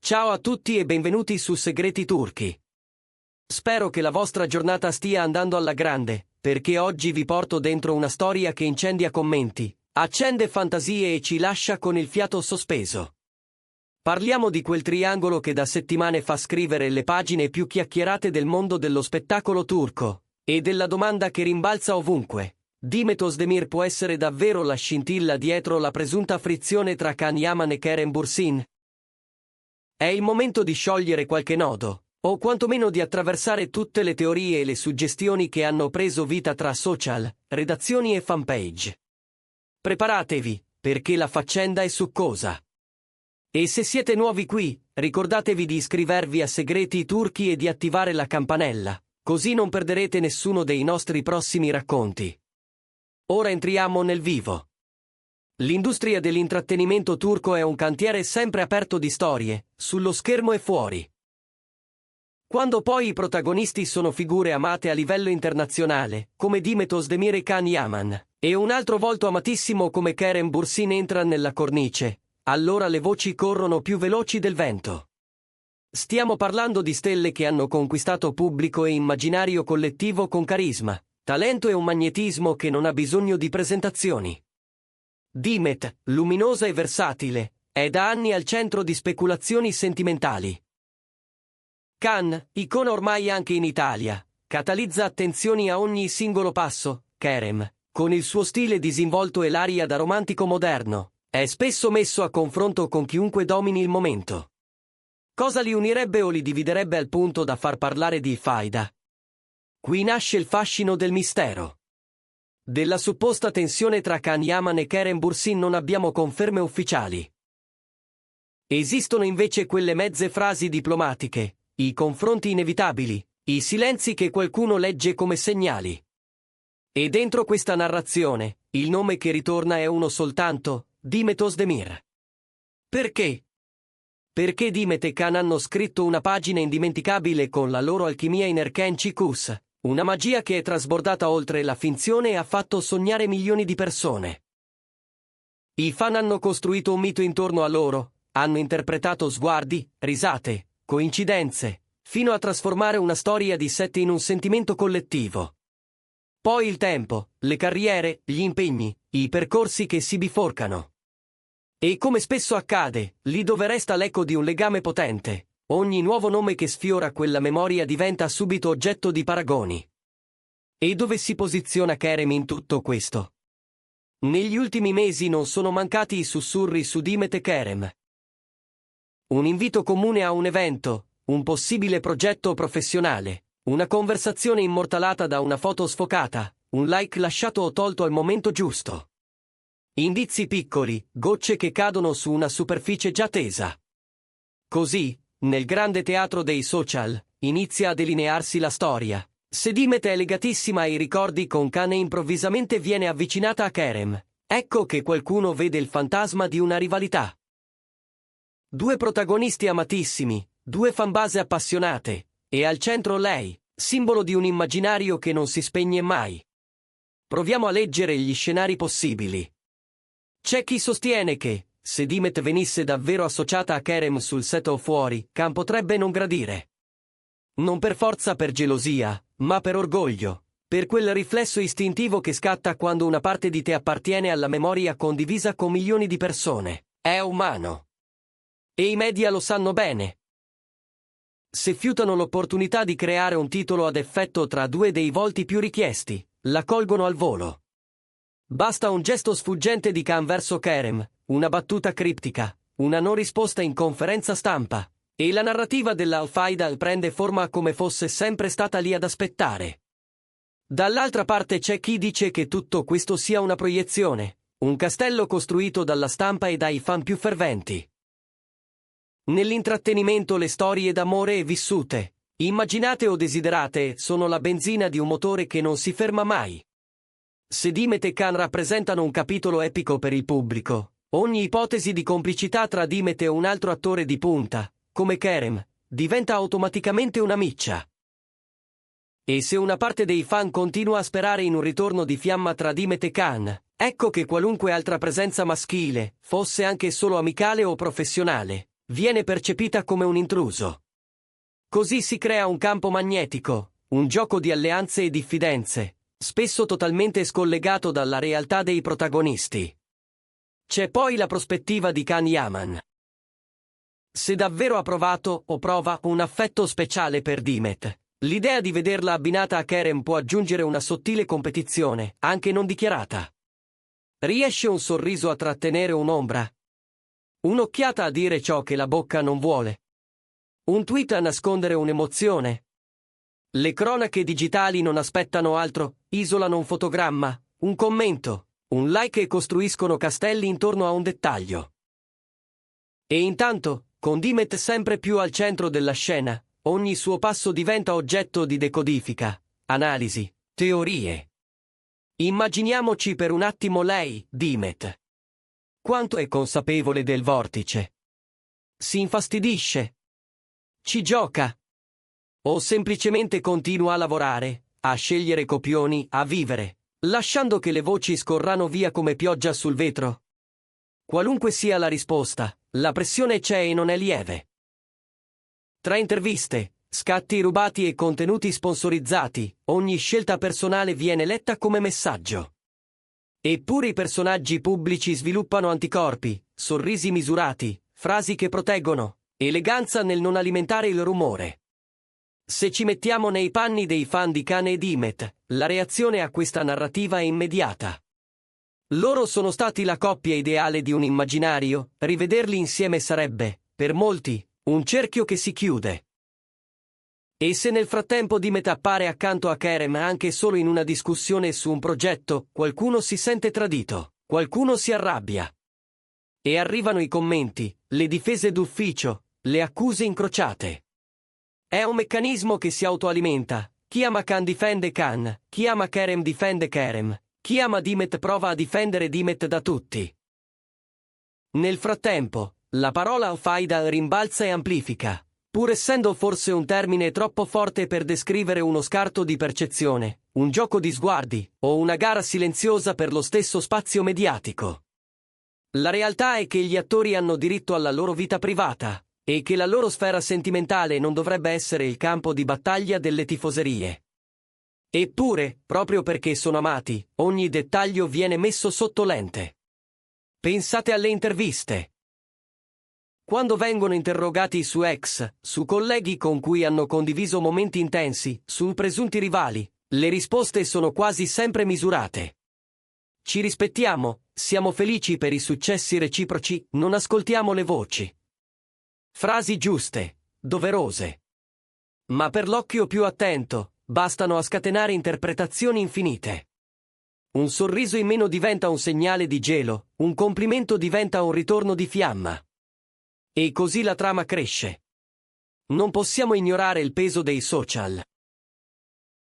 Ciao a tutti e benvenuti su Segreti Turchi. Spero che la vostra giornata stia andando alla grande, perché oggi vi porto dentro una storia che incendia commenti, accende fantasie e ci lascia con il fiato sospeso. Parliamo di quel triangolo che da settimane fa scrivere le pagine più chiacchierate del mondo dello spettacolo turco, e della domanda che rimbalza ovunque: Demet Özdemir può essere davvero la scintilla dietro la presunta frizione tra Can Yaman e Kerem Bürsin? È il momento di sciogliere qualche nodo, o quantomeno di attraversare tutte le teorie e le suggestioni che hanno preso vita tra social, redazioni e fanpage. Preparatevi, perché la faccenda è succosa. E se siete nuovi qui, ricordatevi di iscrivervi a Segreti Turchi e di attivare la campanella, così non perderete nessuno dei nostri prossimi racconti. Ora entriamo nel vivo. L'industria dell'intrattenimento turco è un cantiere sempre aperto di storie, sullo schermo e fuori. Quando poi i protagonisti sono figure amate a livello internazionale, come Demet Özdemir e Can Yaman, e un altro volto amatissimo come Kerem Bürsin entra nella cornice, allora le voci corrono più veloci del vento. Stiamo parlando di stelle che hanno conquistato pubblico e immaginario collettivo con carisma, talento e un magnetismo che non ha bisogno di presentazioni. Demet, luminosa e versatile, è da anni al centro di speculazioni sentimentali. Can, icona ormai anche in Italia, catalizza attenzioni a ogni singolo passo. Kerem, con il suo stile disinvolto e l'aria da romantico moderno, è spesso messo a confronto con chiunque domini il momento. Cosa li unirebbe o li dividerebbe al punto da far parlare di faida? Qui nasce il fascino del mistero. Della supposta tensione tra Can Yaman e Kerem Bürsin non abbiamo conferme ufficiali. Esistono invece quelle mezze frasi diplomatiche, i confronti inevitabili, i silenzi che qualcuno legge come segnali. E dentro questa narrazione, il nome che ritorna è uno soltanto: Demet Özdemir. Perché? Perché Demet e Can hanno scritto una pagina indimenticabile con la loro alchimia in Erken Çikus, una magia che è trasbordata oltre la finzione e ha fatto sognare milioni di persone. I fan hanno costruito un mito intorno a loro, hanno interpretato sguardi, risate, coincidenze, fino a trasformare una storia di sette in un sentimento collettivo. Poi il tempo, le carriere, gli impegni, i percorsi che si biforcano. E come spesso accade, lì dove resta l'eco di un legame potente, ogni nuovo nome che sfiora quella memoria diventa subito oggetto di paragoni. E dove si posiziona Kerem in tutto questo? Negli ultimi mesi non sono mancati i sussurri su Demet e Kerem. Un invito comune a un evento, un possibile progetto professionale, una conversazione immortalata da una foto sfocata, un like lasciato o tolto al momento giusto. Indizi piccoli, gocce che cadono su una superficie già tesa. Così, nel grande teatro dei social, inizia a delinearsi la storia. Se Demet è legatissima ai ricordi con Can e improvvisamente viene avvicinata a Kerem, ecco che qualcuno vede il fantasma di una rivalità. Due protagonisti amatissimi, due fanbase appassionate, e al centro lei, simbolo di un immaginario che non si spegne mai. Proviamo a leggere gli scenari possibili. C'è chi sostiene che, se Demet venisse davvero associata a Kerem sul set o fuori, Can potrebbe non gradire. Non per forza per gelosia, ma per orgoglio, per quel riflesso istintivo che scatta quando una parte di te appartiene alla memoria condivisa con milioni di persone. È umano. E i media lo sanno bene. Se fiutano l'opportunità di creare un titolo ad effetto tra due dei volti più richiesti, la colgono al volo. Basta un gesto sfuggente di Can verso Kerem, una battuta criptica, una non risposta in conferenza stampa, e la narrativa dell'Al-Faida prende forma come fosse sempre stata lì ad aspettare. Dall'altra parte c'è chi dice che tutto questo sia una proiezione, un castello costruito dalla stampa e dai fan più ferventi. Nell'intrattenimento le storie d'amore vissute, immaginate o desiderate, sono la benzina di un motore che non si ferma mai. Se Demet e Can rappresentano un capitolo epico per il pubblico, ogni ipotesi di complicità tra Demet e un altro attore di punta, come Kerem, diventa automaticamente una miccia. E se una parte dei fan continua a sperare in un ritorno di fiamma tra Demet e Can, ecco che qualunque altra presenza maschile, fosse anche solo amicale o professionale, viene percepita come un intruso. Così si crea un campo magnetico, un gioco di alleanze e diffidenze, spesso totalmente scollegato dalla realtà dei protagonisti. C'è poi la prospettiva di Can Yaman. Se davvero ha provato o prova un affetto speciale per Dimet, l'idea di vederla abbinata a Kerem può aggiungere una sottile competizione, anche non dichiarata. Riesce un sorriso a trattenere un'ombra? Un'occhiata a dire ciò che la bocca non vuole? Un tweet a nascondere un'emozione? Le cronache digitali non aspettano altro, isolano un fotogramma, un commento, un like e costruiscono castelli intorno a un dettaglio. E intanto, con Dimet sempre più al centro della scena, ogni suo passo diventa oggetto di decodifica, analisi, teorie. Immaginiamoci per un attimo lei, Dimet. Quanto è consapevole del vortice? Si infastidisce? Ci gioca? O semplicemente continua a lavorare, a scegliere copioni, a vivere, lasciando che le voci scorrano via come pioggia sul vetro? Qualunque sia la risposta, la pressione c'è e non è lieve. Tra interviste, scatti rubati e contenuti sponsorizzati, ogni scelta personale viene letta come messaggio. Eppure i personaggi pubblici sviluppano anticorpi, sorrisi misurati, frasi che proteggono, eleganza nel non alimentare il rumore. Se ci mettiamo nei panni dei fan di Kane e Dimet, la reazione a questa narrativa è immediata. Loro sono stati la coppia ideale di un immaginario, rivederli insieme sarebbe, per molti, un cerchio che si chiude. E se nel frattempo Dimet appare accanto a Kerem anche solo in una discussione su un progetto, qualcuno si sente tradito, qualcuno si arrabbia. E arrivano i commenti, le difese d'ufficio, le accuse incrociate. È un meccanismo che si autoalimenta. Chi ama Khan difende Khan, chi ama Kerem difende Kerem, chi ama Dimet prova a difendere Dimet da tutti. Nel frattempo, la parola faida rimbalza e amplifica, pur essendo forse un termine troppo forte per descrivere uno scarto di percezione, un gioco di sguardi, o una gara silenziosa per lo stesso spazio mediatico. La realtà è che gli attori hanno diritto alla loro vita privata, e che la loro sfera sentimentale non dovrebbe essere il campo di battaglia delle tifoserie. Eppure, proprio perché sono amati, ogni dettaglio viene messo sotto lente. Pensate alle interviste. Quando vengono interrogati su ex, su colleghi con cui hanno condiviso momenti intensi, su presunti rivali, le risposte sono quasi sempre misurate. Ci rispettiamo, siamo felici per i successi reciproci, non ascoltiamo le voci. Frasi giuste, doverose. Ma per l'occhio più attento, bastano a scatenare interpretazioni infinite. Un sorriso in meno diventa un segnale di gelo, un complimento diventa un ritorno di fiamma. E così la trama cresce. Non possiamo ignorare il peso dei social.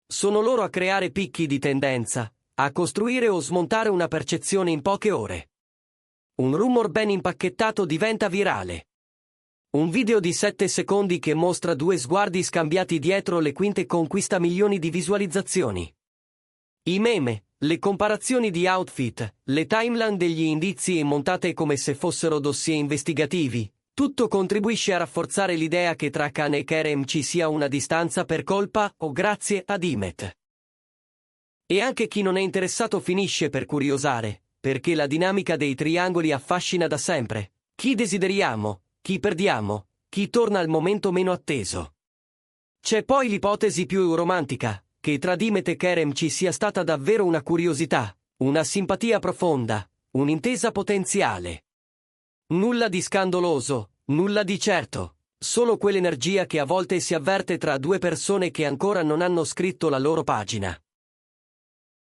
Sono loro a creare picchi di tendenza, a costruire o smontare una percezione in poche ore. Un rumor ben impacchettato diventa virale. Un video di 7 secondi che mostra due sguardi scambiati dietro le quinte conquista milioni di visualizzazioni. I meme, le comparazioni di outfit, le timeline degli indizi e montate come se fossero dossier investigativi, tutto contribuisce a rafforzare l'idea che tra Khan e Kerem ci sia una distanza per colpa o grazie a Dimet. E anche chi non è interessato finisce per curiosare, perché la dinamica dei triangoli affascina da sempre. Chi desideriamo? Chi perdiamo? Chi torna al momento meno atteso? C'è poi l'ipotesi più romantica, che tra Dimet e Kerem ci sia stata davvero una curiosità, una simpatia profonda, un'intesa potenziale. Nulla di scandaloso, nulla di certo, solo quell'energia che a volte si avverte tra due persone che ancora non hanno scritto la loro pagina.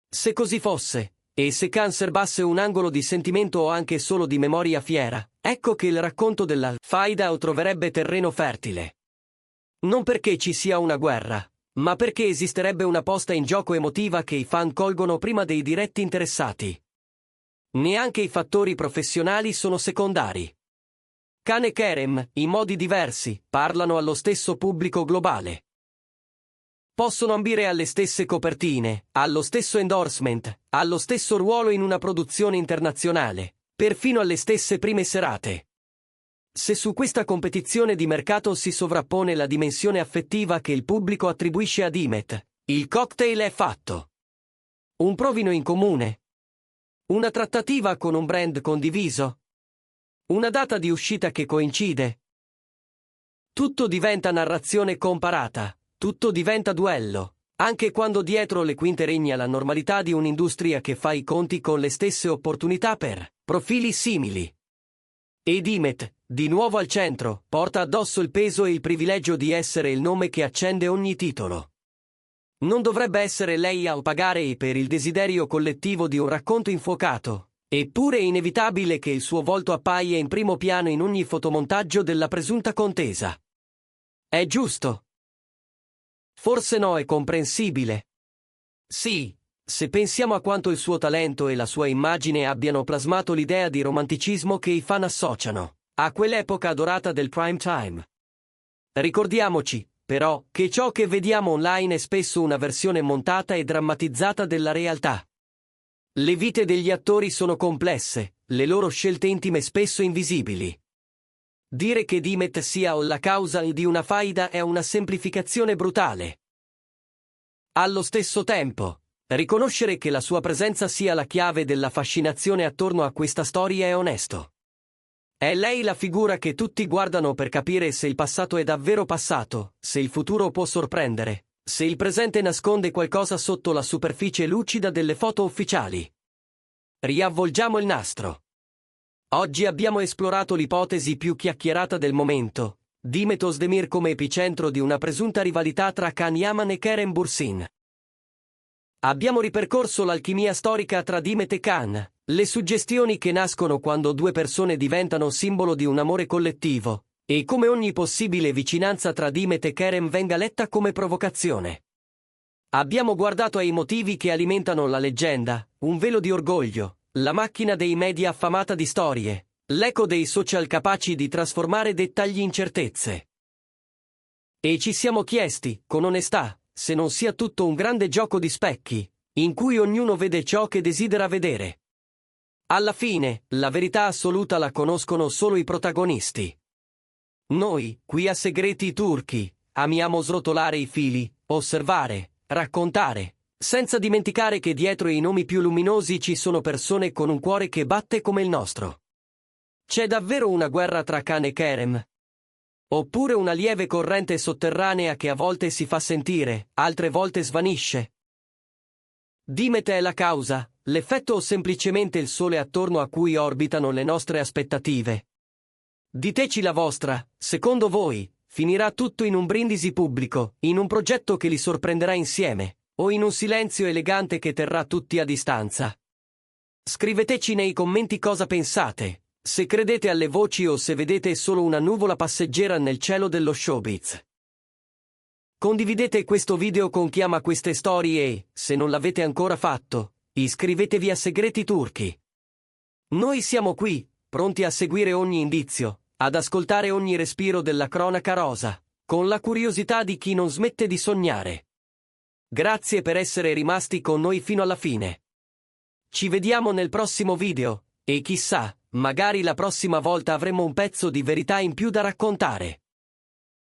Se così fosse, e se Khan serbasse un angolo di sentimento o anche solo di memoria fiera, ecco che il racconto della faida troverebbe terreno fertile. Non perché ci sia una guerra, ma perché esisterebbe una posta in gioco emotiva che i fan colgono prima dei diretti interessati. Neanche i fattori professionali sono secondari. Khan e Kerem, in modi diversi, parlano allo stesso pubblico globale. Possono ambire alle stesse copertine, allo stesso endorsement, allo stesso ruolo in una produzione internazionale, perfino alle stesse prime serate. Se su questa competizione di mercato si sovrappone la dimensione affettiva che il pubblico attribuisce a Dimet, il cocktail è fatto. Un provino in comune. Una trattativa con un brand condiviso. Una data di uscita che coincide. Tutto diventa narrazione comparata, tutto diventa duello, anche quando dietro le quinte regna la normalità di un'industria che fa i conti con le stesse opportunità per profili simili. E Dimet, di nuovo al centro, porta addosso il peso e il privilegio di essere il nome che accende ogni titolo. Non dovrebbe essere lei a pagare per il desiderio collettivo di un racconto infuocato, eppure è inevitabile che il suo volto appaia in primo piano in ogni fotomontaggio della presunta contesa. È giusto? Forse no, è comprensibile. Sì, se pensiamo a quanto il suo talento e la sua immagine abbiano plasmato l'idea di romanticismo che i fan associano a quell'epoca dorata del prime time. Ricordiamoci, però, che ciò che vediamo online è spesso una versione montata e drammatizzata della realtà. Le vite degli attori sono complesse, le loro scelte intime spesso invisibili. Dire che Dimet sia la causa di una faida è una semplificazione brutale. Allo stesso tempo, riconoscere che la sua presenza sia la chiave della fascinazione attorno a questa storia è onesto. È lei la figura che tutti guardano per capire se il passato è davvero passato, se il futuro può sorprendere, se il presente nasconde qualcosa sotto la superficie lucida delle foto ufficiali. Riavvolgiamo il nastro. Oggi abbiamo esplorato l'ipotesi più chiacchierata del momento, Dimet Özdemir come epicentro di una presunta rivalità tra Can Yaman e Kerem Bürsin. Abbiamo ripercorso l'alchimia storica tra Dimet e Can, le suggestioni che nascono quando due persone diventano simbolo di un amore collettivo, e come ogni possibile vicinanza tra Dimet e Kerem venga letta come provocazione. Abbiamo guardato ai motivi che alimentano la leggenda, un velo di orgoglio, la macchina dei media affamata di storie, l'eco dei social capaci di trasformare dettagli in certezze. E ci siamo chiesti, con onestà, se non sia tutto un grande gioco di specchi, in cui ognuno vede ciò che desidera vedere. Alla fine, la verità assoluta la conoscono solo i protagonisti. Noi, qui a Segreti Turchi, amiamo srotolare i fili, osservare, raccontare, senza dimenticare che dietro i nomi più luminosi ci sono persone con un cuore che batte come il nostro. C'è davvero una guerra tra Can e Kerem? Oppure una lieve corrente sotterranea che a volte si fa sentire, altre volte svanisce? Dimet è la causa, l'effetto o semplicemente il sole attorno a cui orbitano le nostre aspettative? Diteci la vostra, secondo voi, finirà tutto in un brindisi pubblico, in un progetto che li sorprenderà insieme, o in un silenzio elegante che terrà tutti a distanza? Scriveteci nei commenti cosa pensate, se credete alle voci o se vedete solo una nuvola passeggera nel cielo dello showbiz. Condividete questo video con chi ama queste storie e, se non l'avete ancora fatto, iscrivetevi a Segreti Turchi. Noi siamo qui, pronti a seguire ogni indizio, ad ascoltare ogni respiro della cronaca rosa, con la curiosità di chi non smette di sognare. Grazie per essere rimasti con noi fino alla fine. Ci vediamo nel prossimo video, e chissà, magari la prossima volta avremo un pezzo di verità in più da raccontare.